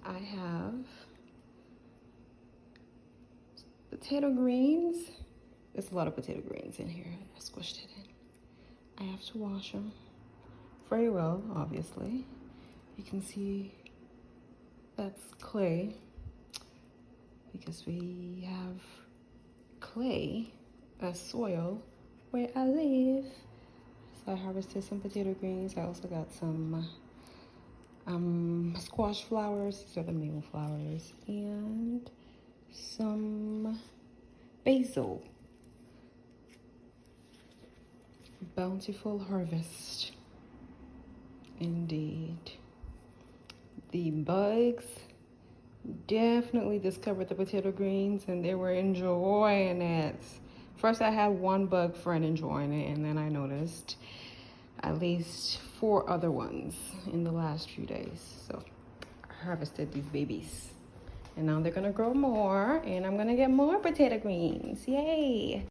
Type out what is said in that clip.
I have potato greens. There's a lot of potato greens in here. I squished it in. I have to wash them very well, obviously. You can see that's clay because we have clay as soil where I live. So I harvested some potato greens. I also got some squash flowers. These are the male flowers, and some basil. Bountiful harvest. Indeed. The bugs definitely discovered the potato greens and they were enjoying it. First I had one bug friend enjoying it, and then I noticed at least 4 other ones in the last few days. So I harvested these babies. And now they're gonna grow more and I'm gonna get more potato greens. Yay!